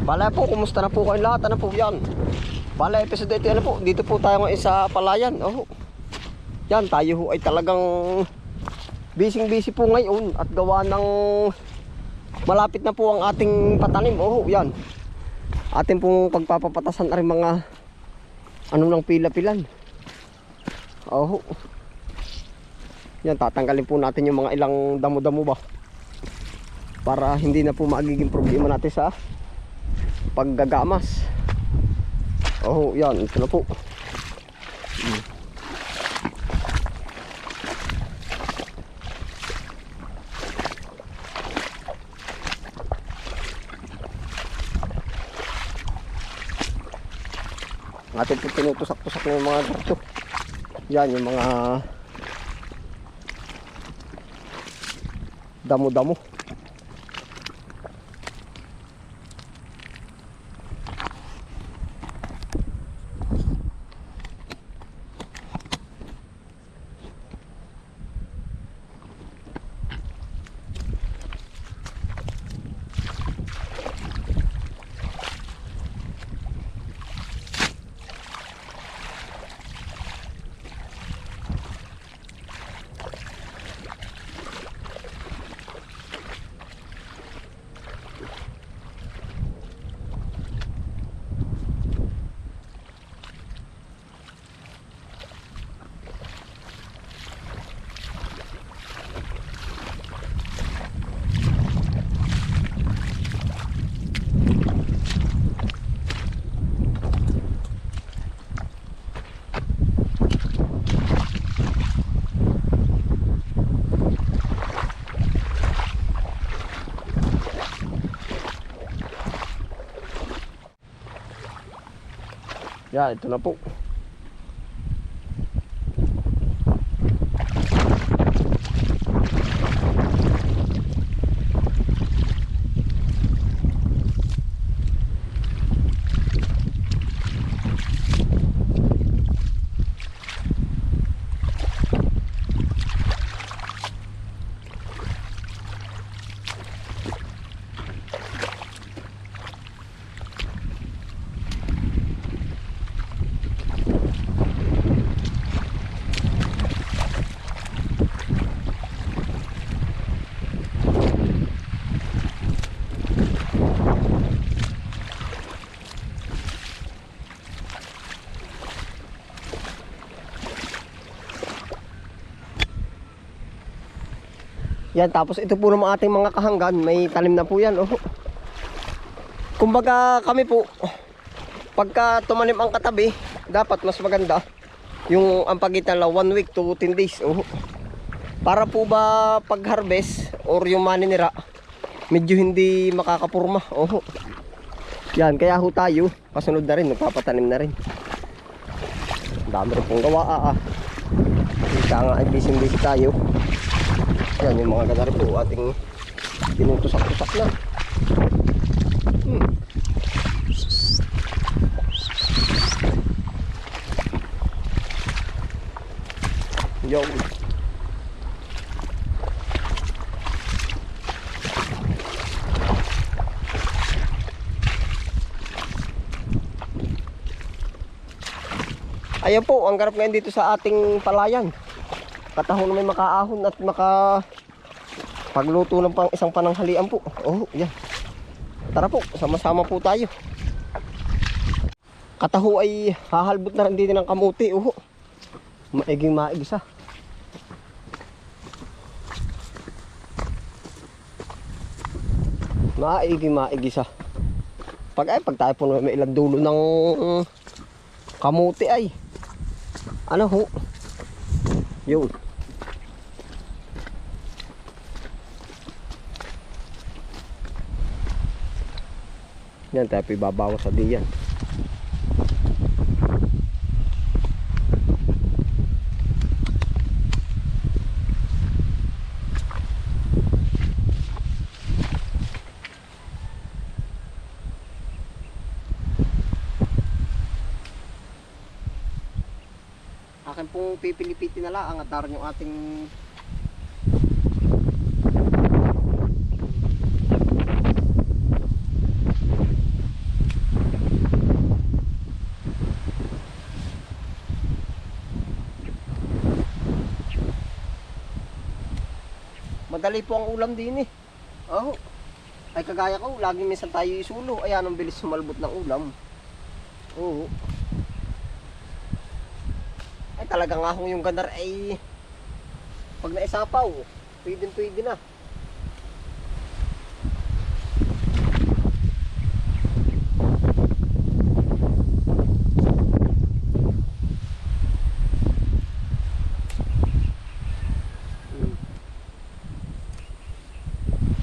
Bala po, kumusta na po kayo lahat? Ano po yan? Bala episode ito, ano po? Dito po tayo ngayon sa palayan. Oh. Yan, tayo ho ay talagang busy po ngayon. At gawa ng malapit na po ang ating patanim. Oh, yan. Ating pong pagpapapatasan na rin mga ano ng pila-pilan. Oh. Yan, tatanggalin po natin yung mga ilang damo-damo ba, para hindi na po magiging problema natin sa paggagamas. Oh, yan, ito na po. Atin po tinutusak-tusak na yung mga garto. Yan, yung mga damo-damo. Yan, ito na po. Yan, tapos ito po ng ating mga kahanggan, may talim na po yan. Oh. Kumbaga kami po, pagka tumanim ang katabi, dapat mas maganda yung ang pagitan lang 1 week to 10 days. Oh. Para po ba pag harvest or yung maninira, medyo hindi makakapurma. Oh. Yan, kaya ho tayo, kasunod na rin, nagpapatanim na rin. Dami rin pong gawa. Isa nga ay busy tayo. Yan yung mga gadar po ating tinutusak-tusak na. Yo. Ayan po, ang garap ngayon dito sa ating palayan. Katahon na may makaahon at pagluto ng isang pananghalian po. Oh, yan. Tara po, sama-sama po tayo. Kataho ay hahalbot na rin dito ng kamuti. Oh, maiging maigisa. Maigisa. Pag tayo po may ilang dulo ng kamuti ay ano ho? Yun. Yan, tayo ibabawas sa diyan. Akin pong pipilipitin na lang ang ataran yung ating madali po ang ulam din eh. Oh. Ay kagaya ko, laging minsan tayo isulo. Ayan ang bilis sumalbot ng ulam. Oo. Ay talaga nga kung yung gandar ay pag naisapaw, pwede na.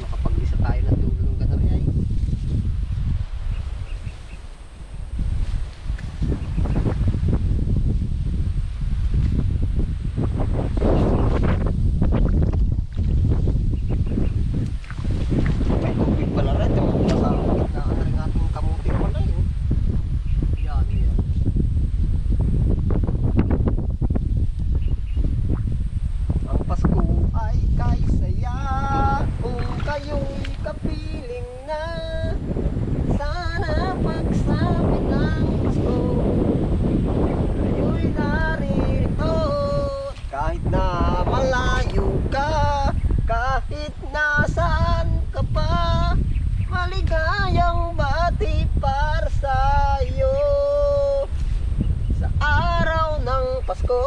Nakapaglisa tayo ng dulo ng gandar ay. May tubig pala rin. Nakakaring ating kamuti pala yun. Yan. Ang Pasko ay kay saya kung kayo'y kapiling na. Sana pagsapit ng Pasko kayo'y naririto. Kahit na malayo ka, kahit nasaan ka pa, maligayang bati para sa'yo. Sa araw ng Pasko,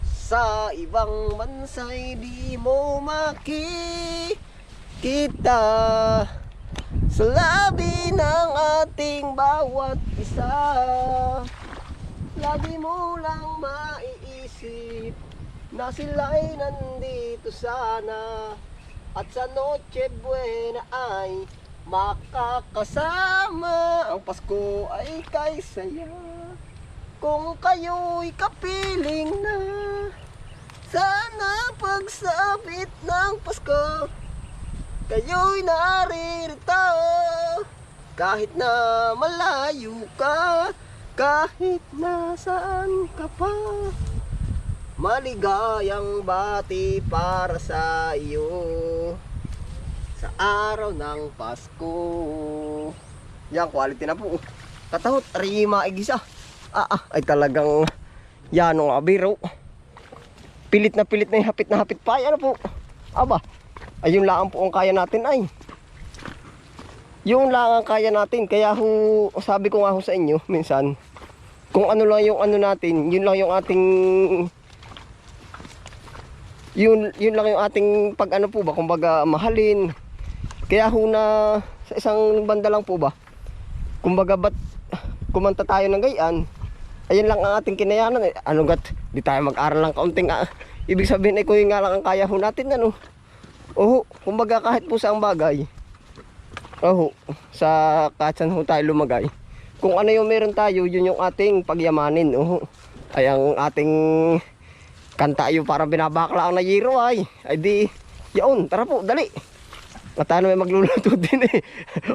sa ibang bansa'y di mo makikita. Sa labi ng ating bawat isa, lagi mo lang maiisip na sila'y nandito sana. At sa Noche Buena ay makakasama. Ang Pasko ay kay saya kung kayo'y kapiling na. Sana pagsapit ng Pasko kayo'y naririto. Kahit na malayo ka, kahit nasaan ka pa, maligayang bati para sa iyo sa araw ng Pasko. Yan, quality na po. Katahot, rima igisa. Ay talagang yan ang abiro. Pilit na yung hapit na hapit pa. Yan po. Aba, ayun lang po ang kaya natin ay. Yung lang ang kaya natin. Kaya ho, sabi ko nga ho sa inyo minsan, kung ano lang yung ano natin, yun lang yung ating yun lang yung ating pag ano po ba, kumbaga mahalin. Kaya ho na sa isang banda lang po ba, kumbaga ba't kumanta tayo ng gayaan, ayun lang ang ating kinayanan eh. Ano gat, di tayo mag-aral lang kaunting ibig sabihin ay kung yun nga lang ang kaya ho natin ano. Kumbaga kahit po sa ang bagay, sa katsan ho tayo lumagay, kung ano yung meron tayo, yun yung ating pagyamanin. Ay ang ating kanta yung parang binabakla ang nayiro ay di, yaon, tara po, dali. At ano may magluluto din eh.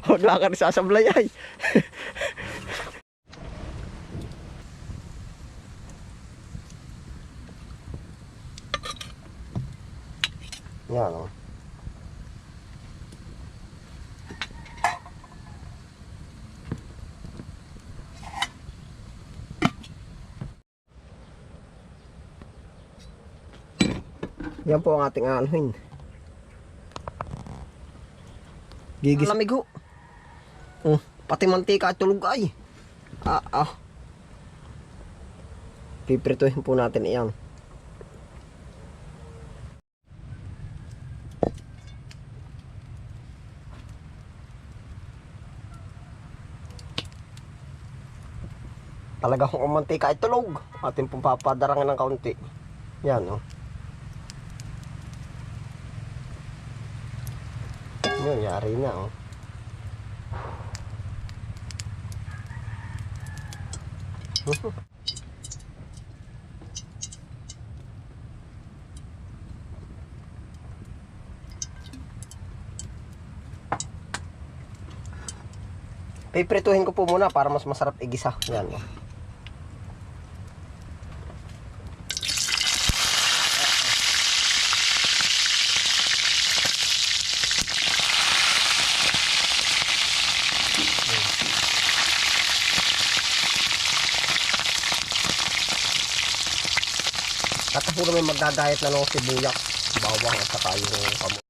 Huwag lang ka rin sasablay ay. Yan o. Yan po ang ating anuhin. Gigis. Lamig ho. Pati mantika at tulog ay. Piprituhin po natin iyan. Talaga kung ang mantika ay tulog, atin pong papadarangin ng kaunti. Yan o. Yun, yari na oh. Piprituhin ko po muna para mas masarap igisa. Yan oh. At po naman magagayat na ng sibuyas. bawang at saka yung kamote.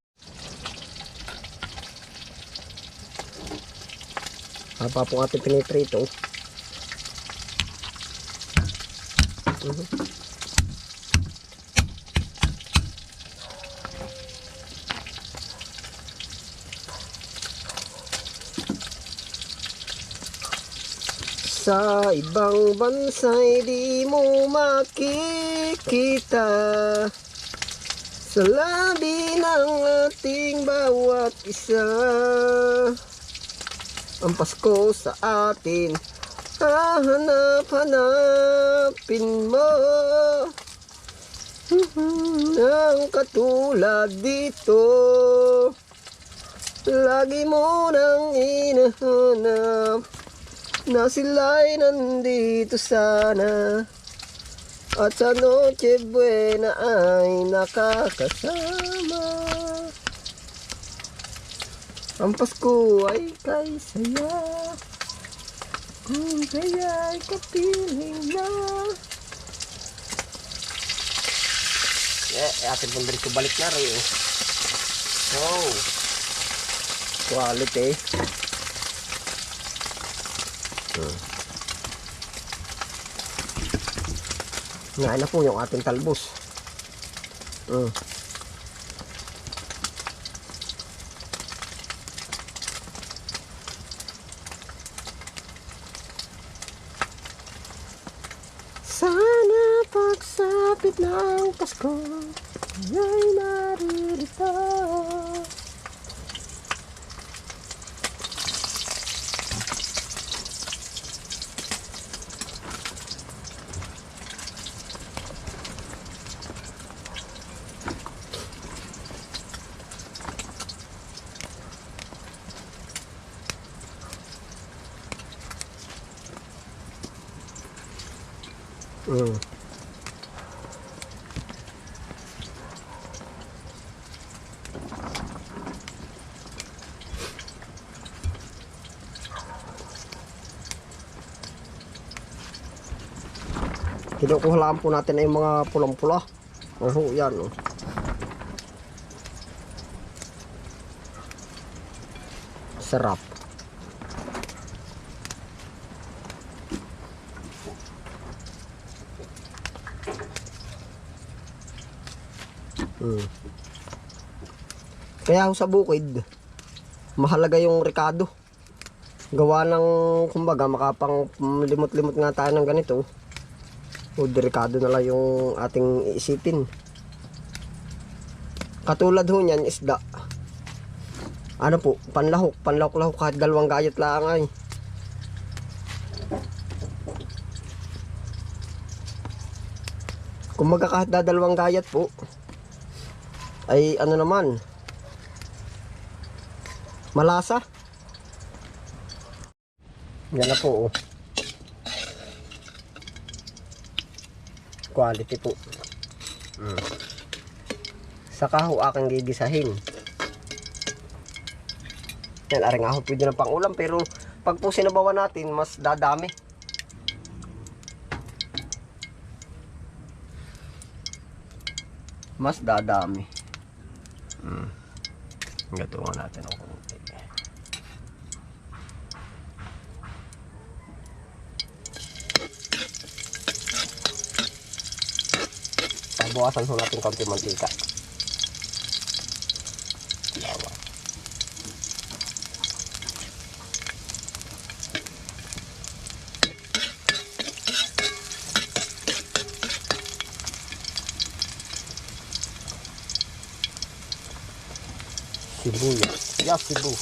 Haba po ating piniprito. Sa ibang bansa'y di mo makikita, sa labi ng ating bawat isa. Ang Pasko sa atin, hahanap-hanapin mo ang katulad dito. Lagi mo nang hinahanap na sila'y nandito sana, at sa Noche Buena ay nakakasama. Ang Pasko ay kay saya, kung kaya'y kapiling na. Atin pong dito balik na rin. Oh, quality. Ngayon na po yung ating talbos. Sana pagsapit ng Pasko ay naririto. Kinukuha lang po natin ay mga pulang-pula. Oh, yan. Oh. Sarap. Kaya sa bukid, mahalaga yung rekado. Gawa ng, kumbaga, makapang limot-limot nga tayo ng ganito. O delikado na lang yung ating iisipin. Katulad ho niyan, isda. Ano po, panlahok kahit 2 gayat lang ay. Kung kahit 2 gayat po, ay ano naman, malasa. Yan na po, oh. Quality po. Saka ho aking gigisahin. Yan, aring aho pwede na pang ulam, pero pag po sinabawan natin, mas dadami. Mas dadami. Gatungan natin ang konti. Bawasan ho natin konti mantika. Bawa. Sibuyas. Ya, sibu.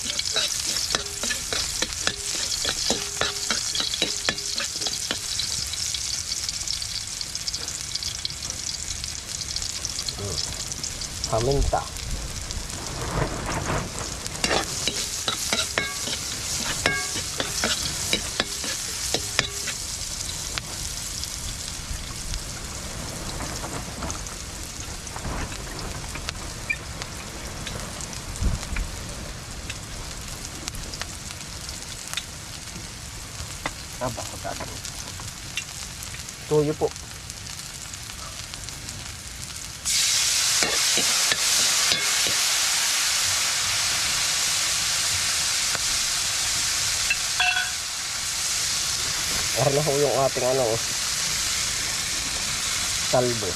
Paminta. Bakit natin? Tuyo po. Meron na ho yung ating ano, salbo.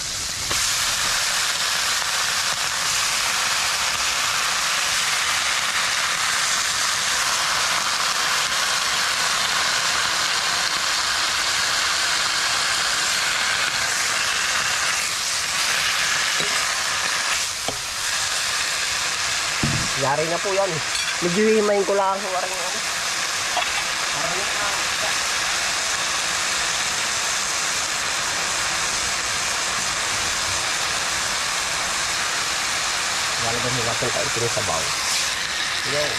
Yari na po yan. Medyo himayin ko lang. Parang ano. Lalagyan mo natin kaunti ng sabaw. Yan.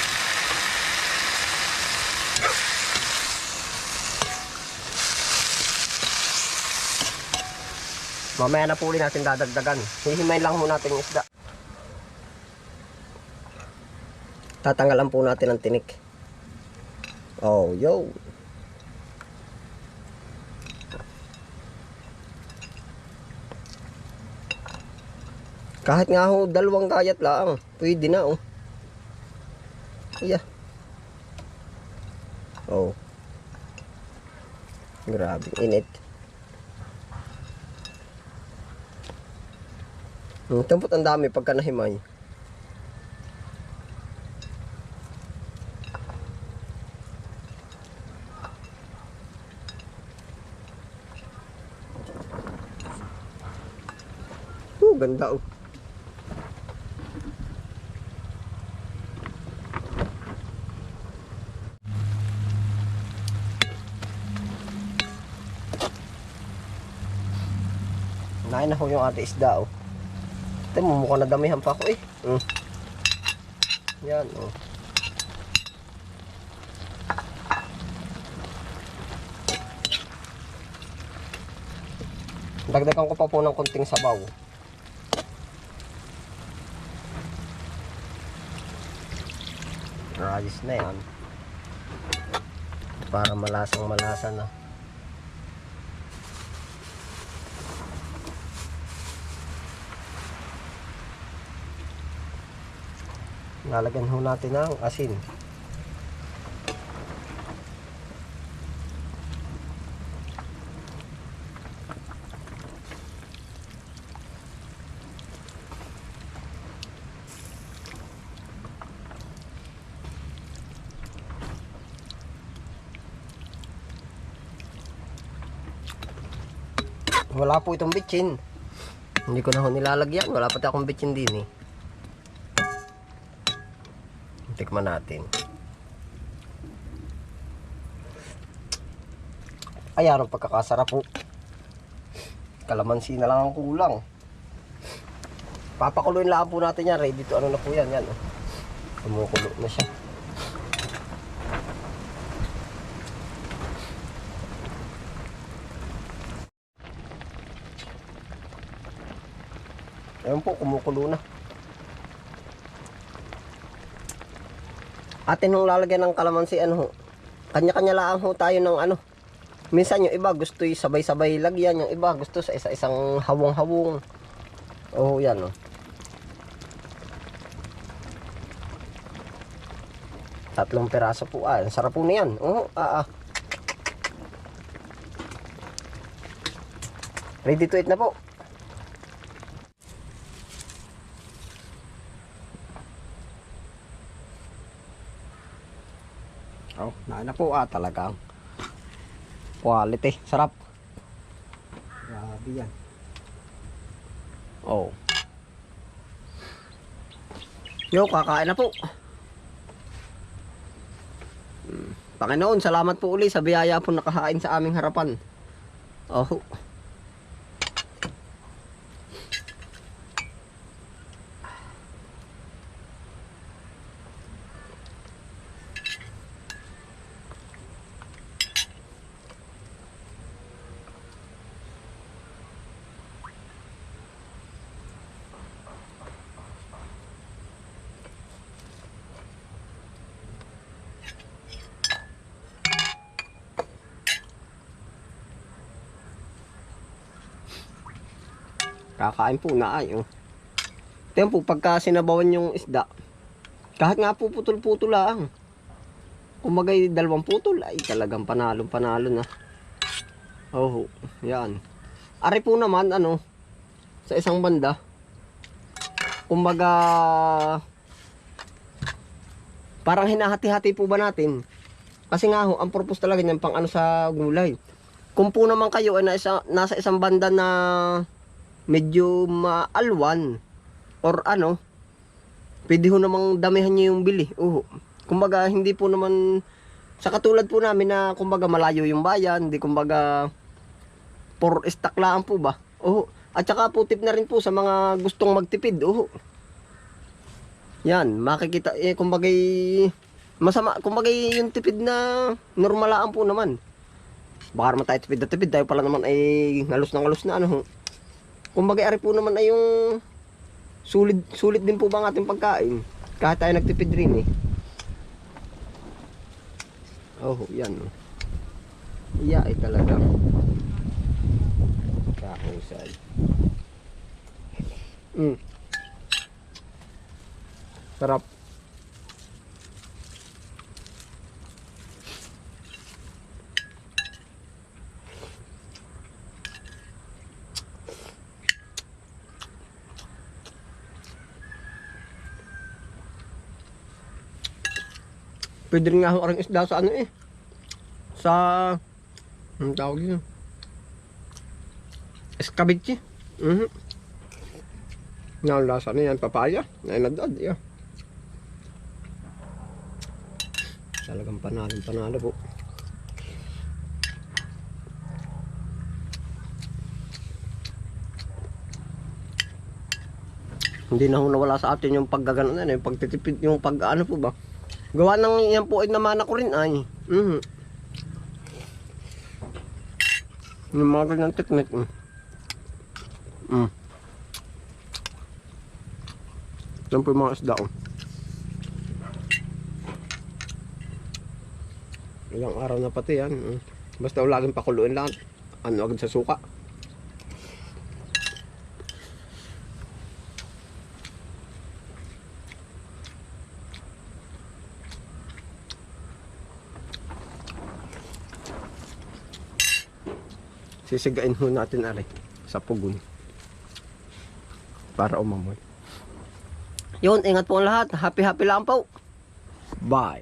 Mamaya na po ulit natin dadagdagan. Hihimayin lang mo natin yung isda. Tatanggalan po natin ang tinik. Oh, yo. Kahit nga ho, 2 kayat lang. Pwede na, oh. Yeah. Oh. Grabe, init. Tampot ang dami pagka nahimay. Ganda, oh. Nain na ho yung ating isda, oh. Ito, mukhang nadamihan pa ako, eh. Yan, oh. Dagdagan ko pa po ng konting sabaw. Ayos na yan. Para malasang malasa na. Lalagyan ho natin ng asin. Wala po itong bitchin. Hindi ko na ho nilalagyan. Wala pati akong bitchin din, eh. Tikman natin. Ay, anong pagkakasarap po. Kalamansi na lang ang kulang. Papakuluin lang po natin yan. Ready to ano na po yan. Yan, oh. Kumukulo na siya. Ayan po, kumukulo na. Atin nung lalagyan ng kalamansi, ano ho, kanya-kanya lang ho tayo ng ano. Minsan yung iba gusto yung sabay-sabay lagyan, yung iba gusto sa isa-isang hawong-hawong. Oh, yan, oh. Tatlong piraso po. Ang sarap po na yan. Oh, Ready to eat na po. Oh, na po, talagang quality, sarap. Grabe yan. Oh. Yo, kakain na po. Panginoon, salamat po uli sa biyaya po nakahain sa aming harapan. Oh. Kakain po na ay, oh. Ito po, pagka sinabawan yung isda, kahit nga po putol-putol lang. Kung magay 2 putol, ay talagang panalo na. Oh, yan. Ari po naman, ano, sa isang banda, kumbaga, parang hinahati-hati po ba natin? Kasi nga ho, ang purpose talaga niyan pang ano sa gulay. Kung po naman kayo ay nasa isang banda na medyo maalwan or ano, pwede ho namang damihan nyo yung bili. Kumbaga, hindi po naman, sa katulad po namin na kumbaga malayo yung bayan, hindi kumbaga for stock lang po ba? At saka po tip na rin po sa mga gustong magtipid. Yan, makikita kumbaga masama, kumbaga yung tipid na normalaan po naman. Baka naman tayo tipid na tipid, tayo pala naman ay ngalos na ano. Kumbaga ari po naman ay yung sulit din po ba ang ating pagkain kahit tayo nagtipid rin eh. Yan. Iya ay talaga kahusay. Sarap. Pwede rin nga ho ang isda sa ano eh. Sa ang tawag yun, escabeche. Ang lasa na yan, papaya. Nainadad, yeah. Talagang panalo po. Hindi na ho nawala sa atin yung paggagano na, yung pagtitipid, yung pag-ano po ba. Gawa ng yan po ay namana ko rin ay. Yung mga ganyang teknik. Yan po yung mga isda. Ilang araw na pati yan. Basta laging pakuluin lang. Ano agad sa suka. Sisigain ho natin ari sa pugon para umamoy. Yun, ingat po ang lahat. Happy lang po. Bye.